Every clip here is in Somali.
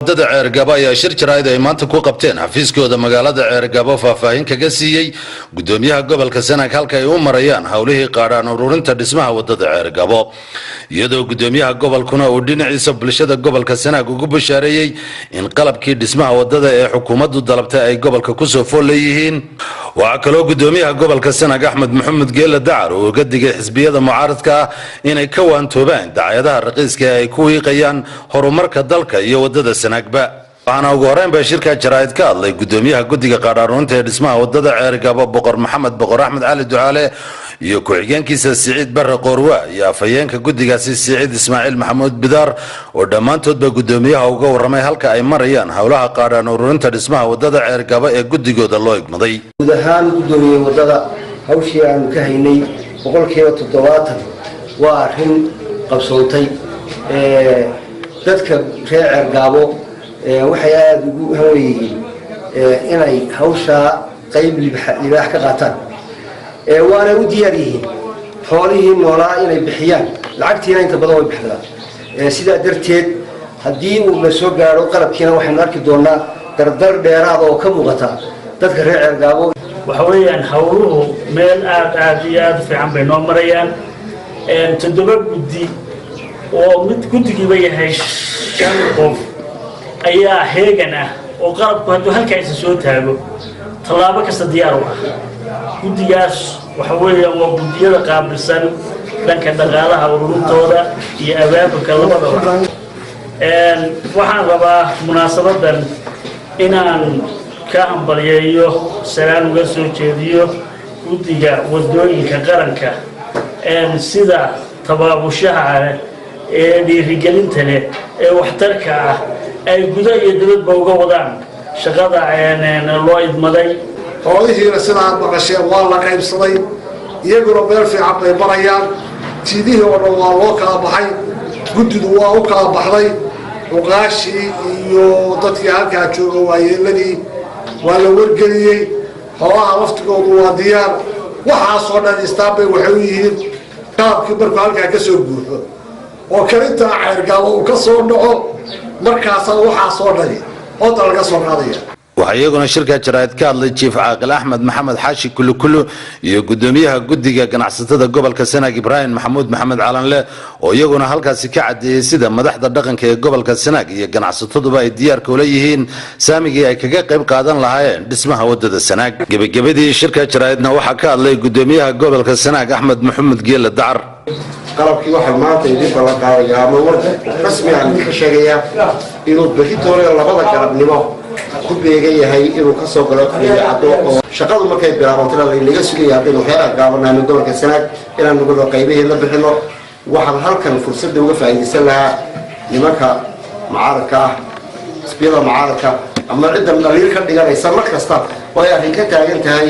wadada Ceergabo ayaa shir jaraa'id ay maanta ku qabteen xafiiskooda magaalada Ceergabo faahfaahin kaga siiyay gudoomiyaha gobolka Sanaag halka ay u marayaan hawlihii qaadaan ururinta dhismaha wadada Ceergabo iyadoo gudoomiyaha gobolkuna uu dhinaciisa bulshada gobolka Sanaag ugu bashaareeyay in qalabkii dhismaha wadada ee xukuumaddu dalabtay ay gobolka ku soo foolleeyeen waxa kale oo gudoomiyaha gobolka Sanaag Axmed Maxamed Geela Dacar oo uga digay xisbiyada mucaaradka inay ka waantoobaan dacayadaha raqiiska ay ku wiiqayaan horumarka dalka iyo wadada waxaana ugu horreynba shirka jaraa'id ka hadlay gudoomiyaha guddiga qaadaaroonta ee dhismaha wadada Ceergabo Boqor Maxamed Boqor Axmed Cali Ducaale iyo ku-xigeenkiisa Siciid Barre Qoorwa iyo afhayeenka guddigaasi Siciid Ismaaciil Maxamuud Bidaar oo dhammaantoodba gudoomiyaha uga warramay halka ay marayaan hawlaha qaadaan ururinta dhismaha wadada Ceergabo ee guddigooda loo igmaday. guud ahaan gudoomiyaha wadada hawshii aan ka haynay 70% waa arrin qabsoontay dadka reer Ceergabo waxay aad ugu hawayeen inay hawsha qayb libaax ka qaataan waana u diyaar yihiin xoolihii noolaa inay bixiyaan lacagtiina inta badan way bixiyaan sidaa darteed haddii uu la soo gaaro qalabkiina waxaan arki doonaa dardar dheeraad oo ka muuqata dadka reer Ceergabo waxa weeyaan hawluhu meel aad iyo aad fiican bay noo marayaan toddoba guddi oo mid guddigiiba yahay 5 qof ayaa heegan ah oo qalabku hadduu halkaas soo taago talaabo kasta diyaar u ah guddigaas waxa weeyaan waa guddiyada qaabilsan dhanka dhaqaalaha ururintooda iyo abaabulka labadaba waxaan rabaa munaasabadan inaan ka ambaliyeeyo salaan uga soo jeediyo guddiga wadooyinka qaranka sida tabaabushaha ee dhiirigelinta leh ee waxtarka ah ay gudaha iyo dibadba uga wadaan shaqada loo idmaday xoolihiina sidaa maqasheen waa la qaybsaday iyaguna meel fiican bay marayaan tiidihii oo dhan waa loo kala baxay guddidu waa u kala baxday uqaashii iyo dadkii halkaa jooga waayeeladii waa la wargeliyey xoolaha laftigoodu waa diyaar waxaasoo dhan istaanbay waxay u yihiin qaabkii markuu halkaa ka soo buuxo oo karintaa Ceergabo uu ka soo dhaco markaas waxa soo dhali oo dalka soo qaadaya waxa iyaguna shirka jaraa'id ka hadlay Chief Caaqil Axmed Maxamed Xaashi Kulukulu iyo gudoomiyaha guddiga ganacsatada gobolka Sanaag Ibrahim Maxamuud Maxamed Calanle oo iyaguna halkaasi ka cadeeyay sida madaxda dhaqanka ee gobolka Sanaag iyo ganacsataduba ay diyaar ka yihiin saamigii ay kaga qayb qaadan lahaayeen dhismaha wadada Sanaag gabagabadii shirka jaraa'idna waxa ka hadlay gudoomiyaha gobolka Sanaag Axmed Maxamed Geela Dacar qalabkii waxa maanta idin balan qaadaya ama warka rasmi ah ka sheegaya inuu bixitoore labada galabnimo ku beegan yahay inuu ka soo galo qiyaado oo shaqadu markay bilaabato laga sugaya inuu heer gaabanayo gobolka Sanaag inaan ugu qaybaheeda bixino waxaan halkan fursad uga faa'iideysan lahaa nimanka mucaaradka isbiida mucaaradka ama ciidan dhaliil ka dhiganaysa mar kasta oo ay ka taagan tahay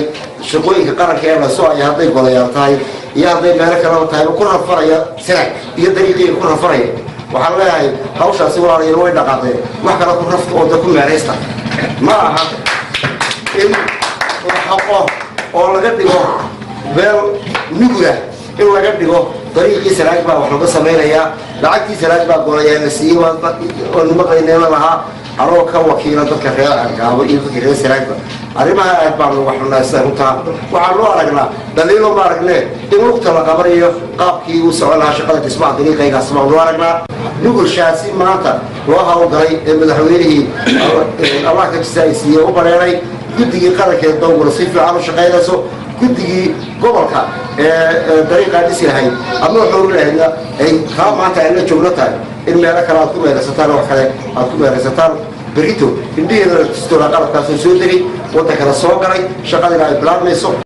shaqooyinka qaranka ee la soo ay haday golayaan tahay iyo haday meel kale oo tahay ku rafaraya Sanaag iyo dariiqii ku rafaraya waxaan leeyahay hawshaasi walaalayaal way dhaqaaqeen wax kale ku rafto oo dadku meeraysta ma aha in xaqo oo laga dhigo beel nugula in laga dhigo dariiqii Sanaag baa wax laga sameeyaa lacagtii Sanaag baa golayaan la siiyay oo nimaqaynayna lahaa anoo ka wakiila dadka reer Ceergabo iyo dadka reer Sanaag arrimaha aad baan wax xunaysan waxaan loo aragnaa daliilo ma aragnee in waqti la qabanayo qaabkii uu socdaa shaqada dhismaha dariiqaygaas ma loo aragnaa nugushaasi maanta loo hawlgalay ee madaxweynihii Allah ka jisaysiiyay u bareeray guddigii qaranka ee dowladda si fiican u shaqeynayso guddigii gobolka ee dariiqa dhisahay ama wuxuu leeyahay ay ka maanta ay la joognataa in meel kale aad ku meeraysataan wax kale aad ku meeraysataan berito indhiyeeda istora qalabkaas soo degay wadda kala soo galay shaqadina ay bilaabmayso